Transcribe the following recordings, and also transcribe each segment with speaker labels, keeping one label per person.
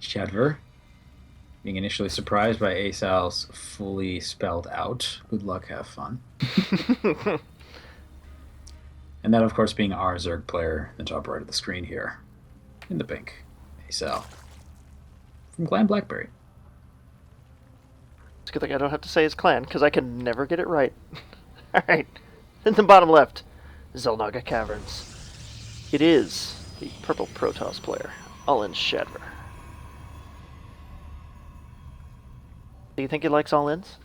Speaker 1: Shadver, being initially surprised by AceAl's fully spelled out. Good luck, have fun. And that, of course, being our Zerg player in the top right of the screen here. In the pink. AceAl. From Clan Blackberry.
Speaker 2: It's a good thing I don't have to say his clan, because I can never get it right. Alright. In the bottom left, Xel'Naga Caverns. It is the purple Protoss player, All-In Shadver. Do you think he likes all-ins?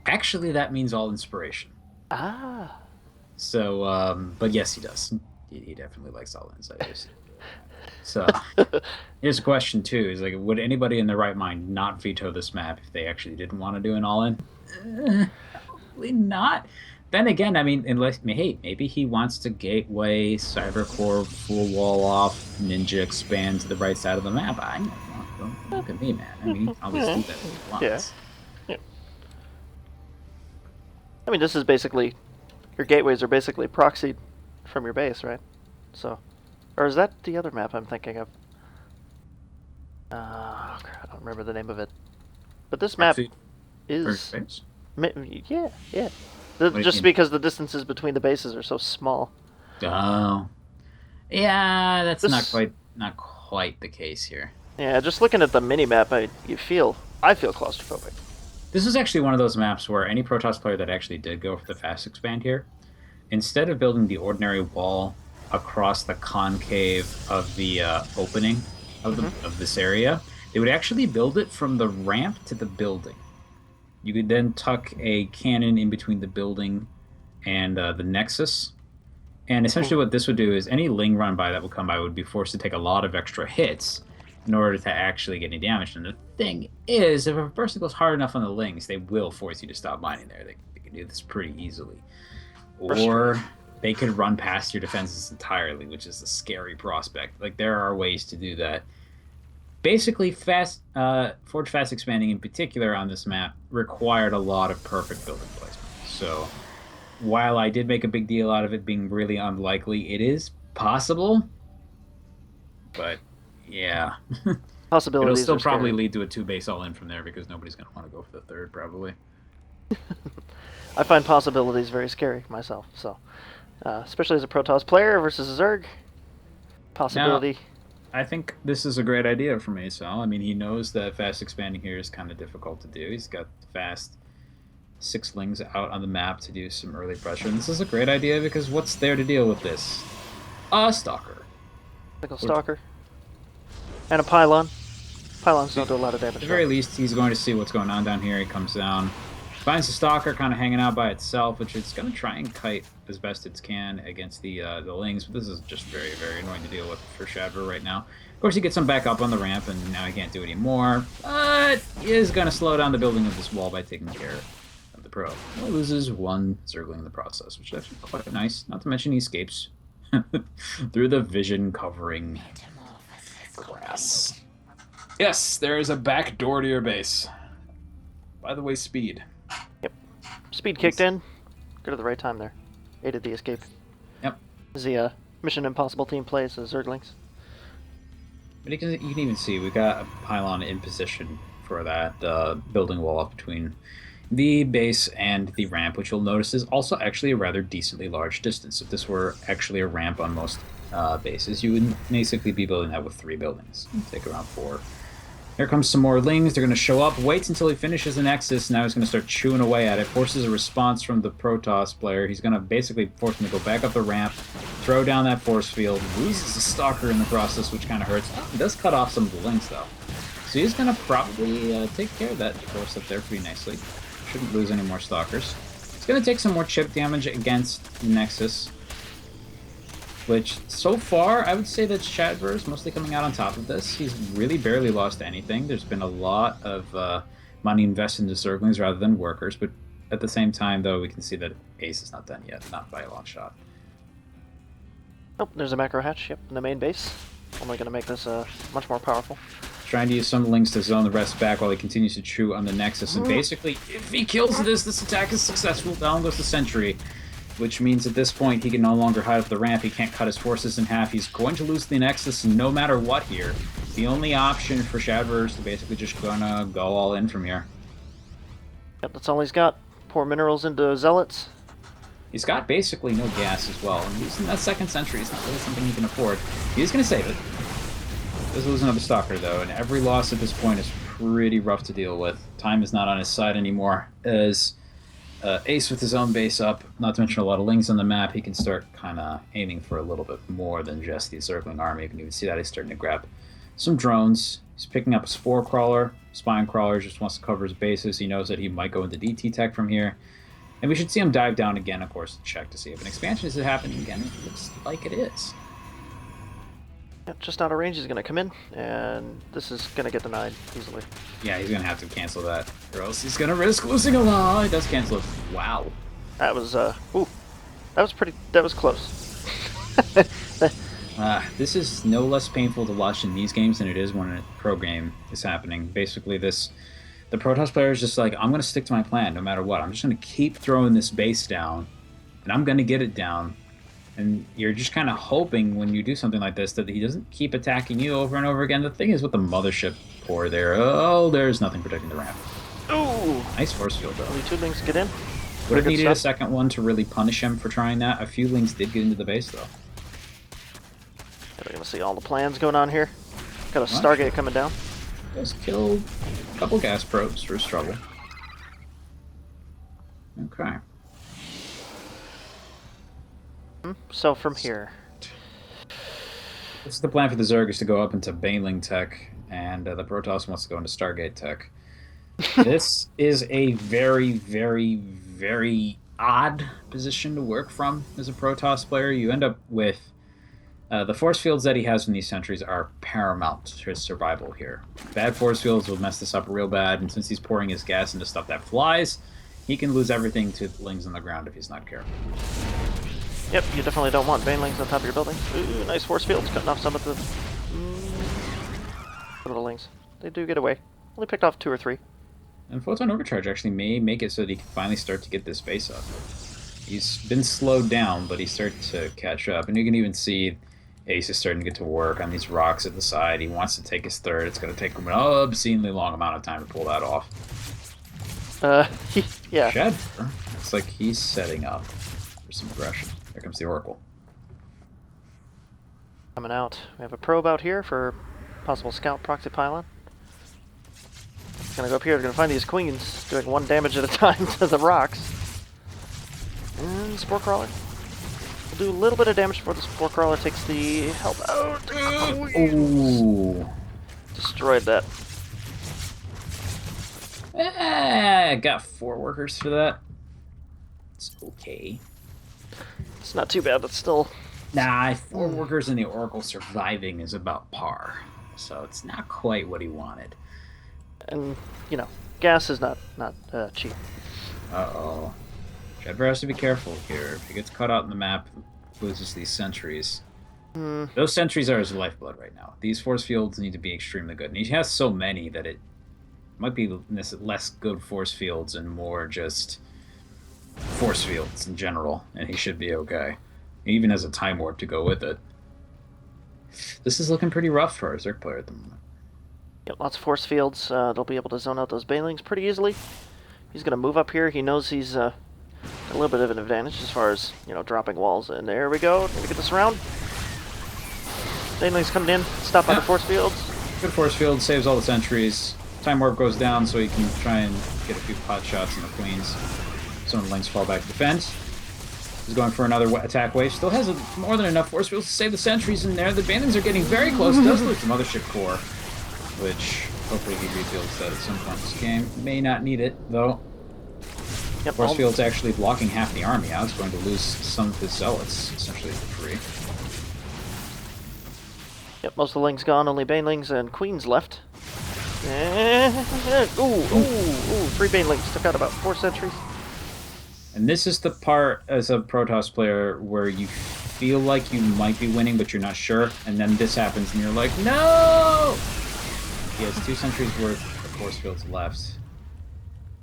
Speaker 1: Actually, that means all inspiration.
Speaker 2: Ah.
Speaker 1: So, but yes, he does. He definitely likes all-ins, that is. So, here's a question, too. Is like, would anybody in their right mind not veto this map if they actually didn't want to do an all-in? Probably not. Then again, I mean, unless, hey, maybe he wants to gateway, cyber core, full wall off, ninja expand to the right side of the map. Don't look at me, man. I mean, he can always do that if he wants.
Speaker 2: Yeah. I mean, this is basically, your gateways are basically proxied from your base, right? So, or is that the other map I'm thinking of? I don't remember the name of it. But this map is... Yeah. Just because the distances between the bases are so small.
Speaker 1: Oh. Yeah, that's not quite the case here.
Speaker 2: Yeah, just looking at the mini-map, I feel claustrophobic.
Speaker 1: This is actually one of those maps where any Protoss player that actually did go for the fast expand here, instead of building the ordinary wall across the concave of the opening of this area, they would actually build it from the ramp to the building. You could then tuck a cannon in between the building and the Nexus. And essentially what this would do is any Ling run by that would come by would be forced to take a lot of extra hits in order to actually get any damage. And the thing is, if a person goes hard enough on the Lings, they will force you to stop mining there. They can do this pretty easily. Or they could run past your defenses entirely, which is a scary prospect. Like, there are ways to do that. Basically, Forge Fast Expanding in particular on this map required a lot of perfect building placement. So, while I did make a big deal out of it being really unlikely, it is possible. But, yeah.
Speaker 2: Possibilities.
Speaker 1: It'll still probably lead to a 2-base all-in from there because nobody's going to want to go for the third, probably.
Speaker 2: I find possibilities very scary myself, so... especially as a Protoss player versus a Zerg. Possibility...
Speaker 1: Now, I think this is a great idea from AceAl. I mean, he knows that fast expanding here is kind of difficult to do. He's got fast 6 Lings out on the map to do some early pressure. And this is a great idea because what's there to deal with this? A Stalker.
Speaker 2: Single Stalker. And a Pylon. Pylons don't do a lot of damage.
Speaker 1: At the very least, he's going to see what's going on down here. He comes down, finds the Stalker kind of hanging out by itself, which it's going to try and kite as best it can against the Lings, but this is just very, very annoying to deal with for Shadver right now. Of course, he gets him back up on the ramp, and now he can't do anymore, but he is going to slow down the building of this wall by taking care of the Pro. He loses 1 Zergling in the process, which is actually quite nice. Not to mention he escapes through the vision covering grass. Yes, there is a back door to your base. By the way, speed.
Speaker 2: Yep. Speed kicked in. Good at the right time there. Aided the escape.
Speaker 1: Yep.
Speaker 2: As the Mission Impossible team plays as Zerglings.
Speaker 1: But you can even see we got a pylon in position for that building wall up between the base and the ramp, which you'll notice is also actually a rather decently large distance. If this were actually a ramp on most bases, you would basically be building that with 3 buildings. It'd take around 4. Here comes some more Lings. They're going to show up, waits until he finishes the Nexus. Now he's going to start chewing away at it. Forces a response from the Protoss player. He's going to basically force him to go back up the ramp, throw down that force field, loses a Stalker in the process, which kind of hurts. Oh, he does cut off some of the Lings, though. So he's going to probably take care of that force up there pretty nicely. Shouldn't lose any more Stalkers. He's going to take some more chip damage against Nexus, which, so far, I would say that Shadver is mostly coming out on top of this. He's really barely lost anything. There's been a lot of money invested into Zerglings rather than workers, but at the same time, though, we can see that Ace is not done yet, not by a long shot.
Speaker 2: Oh, there's a macro hatch, yep, in the main base. Only going to make this much more powerful.
Speaker 1: Trying to use some Lings to zone the rest back while he continues to chew on the Nexus, and basically, if he kills this attack is successful. Down goes the Sentry, which means at this point he can no longer hide up the ramp. He can't cut his forces in half. He's going to lose the Nexus no matter what here. The only option for Shadver is to basically just gonna go all in from here.
Speaker 2: Yep, that's all he's got. Pour minerals into zealots.
Speaker 1: He's got basically no gas as well, and using that second sentry is not really something he can afford. He's gonna save it. Does lose another stalker though, and every loss at this point is pretty rough to deal with. Time is not on his side anymore, as Ace with his own base up, not to mention a lot of lings on the map, he can start kind of aiming for a little bit more than just the encircling army. You can even see that he's starting to grab some drones. He's picking up a spore crawler. Spine crawler just wants to cover his bases. He knows that he might go into DT tech from here. And we should see him dive down again, of course, to check to see if an expansion is happening again. It looks like it is.
Speaker 2: Yep, just out of range, he's going to come in, and this is going to get denied easily.
Speaker 1: Yeah, he's going to have to cancel that, or else he's going to risk losing a lot. He does cancel it. Wow.
Speaker 2: That was, ooh, that was close.
Speaker 1: This is no less painful to watch in these games than it is when a pro game is happening. Basically, the Protoss player is just like, I'm going to stick to my plan no matter what. I'm just going to keep throwing this base down, and I'm going to get it down. And you're just kind of hoping when you do something like this that he doesn't keep attacking you over and over again. The thing is with the mothership core there, oh, there's nothing protecting the ramp.
Speaker 2: Ooh!
Speaker 1: Nice force field, though.
Speaker 2: Only 2 lings get in.
Speaker 1: Would have needed a second one to really punish him for trying that. A few lings did get into the base, though.
Speaker 2: We're going to see all the plans going on here. Got a Stargate coming down.
Speaker 1: Just killed a couple gas probes for his trouble. Okay.
Speaker 2: So from here,
Speaker 1: This is the plan for the Zerg, is to go up into Baneling tech, and the Protoss wants to go into Stargate tech. This is a very, very, very odd position to work from as a Protoss player. You end up with the force fields that he has from these sentries are paramount to his survival here. Bad force fields will mess this up real bad, and since he's pouring his gas into stuff that flies, he can lose everything to lings on the ground if he's not careful.
Speaker 2: Yep, you definitely don't want banelings on top of your building. Ooh, nice force fields, cutting off some of the... little lings. They do get away. Only picked off 2 or 3.
Speaker 1: And Photon Overcharge actually may make it so that he can finally start to get this base up. He's been slowed down, but he's starting to catch up. And you can even see Ace is starting to get to work on these rocks at the side. He wants to take his third. It's going to take him an obscenely long amount of time to pull that off.
Speaker 2: Yeah.
Speaker 1: Shadver, it's like he's setting up for some aggression. Here comes the Oracle.
Speaker 2: Coming out. We have a probe out here for possible scout proxy pylon. It's gonna go up here. They're gonna find these queens doing 1 damage at a time to the rocks. And Spore Crawler. We'll do a little bit of damage before the Spore Crawler takes the help out.
Speaker 1: Ooh.
Speaker 2: Destroyed that.
Speaker 1: Got 4 workers for that. It's okay.
Speaker 2: It's not too bad, but still.
Speaker 1: Nah, 4 workers in the Oracle surviving is about par. So it's not quite what he wanted.
Speaker 2: And, you know, gas is not cheap.
Speaker 1: Uh-oh. Shadver has to be careful here. If he gets cut out in the map, loses these sentries. Those sentries are his lifeblood right now. These force fields need to be extremely good. And he has so many that it might be less good force fields and more just force fields in general, and he should be okay. He even has a time warp to go with it. This is looking pretty rough for our Zerg player at the moment.
Speaker 2: Yep, lots of force fields. They'll be able to zone out those banelings pretty easily. He's going to move up here. He knows he's got a little bit of an advantage as far as, you know, dropping walls. And there we go. Gonna get this around. Banelings coming in. Stop by the force fields.
Speaker 1: Good force field, saves all the sentries. Time warp goes down so he can try and get a few pot shots in the queens. Some of the lings fall back to defense. He's going for another attack wave. Still has more than enough force fields to save the sentries in there. The banelings are getting very close. Does lose the mothership core, which hopefully he rebuilds that at some point in this game. May not need it, though.
Speaker 2: Yep,
Speaker 1: Force field's actually blocking half the army out. He's going to lose some of his zealots, essentially for free.
Speaker 2: Yep, most of the lings gone. Only banelings and queens left. Ooh, 3 banelings. Took out about 4 sentries.
Speaker 1: And this is the part, as a Protoss player, where you feel like you might be winning, but you're not sure, and then this happens, and you're like, no! He has 2 sentries worth of force fields left.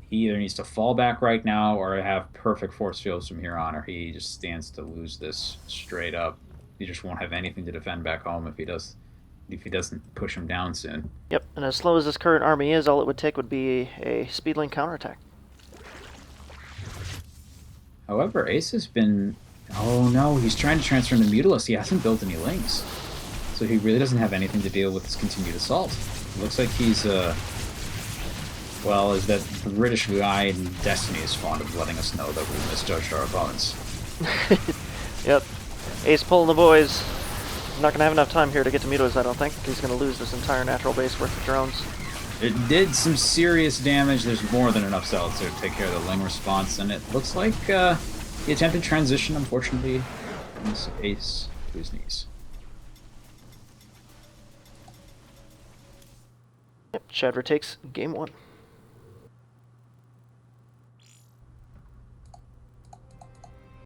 Speaker 1: He either needs to fall back right now, or have perfect force fields from here on, or he just stands to lose this straight up. He just won't have anything to defend back home if he does if he doesn't push him down soon.
Speaker 2: Yep, and as slow as this current army is, all it would take would be a speedlink counterattack.
Speaker 1: However, Ace has been. Oh no, he's trying to transfer into Mutalisk. He hasn't built any links, so he really doesn't have anything to deal with this continued assault. It looks like he's well, is that British guy in Destiny is fond of letting us know that we misjudged our opponents.
Speaker 2: Yep. Ace pulling the boys. Not going to have enough time here to get to Mutos, I don't think. He's going to lose this entire natural base worth of drones.
Speaker 1: It did some serious damage. There's more than enough cells to take care of the Ling response, and it looks like the attempted transition, unfortunately, brings Ace to his knees.
Speaker 2: Yep, Shadver takes game 1.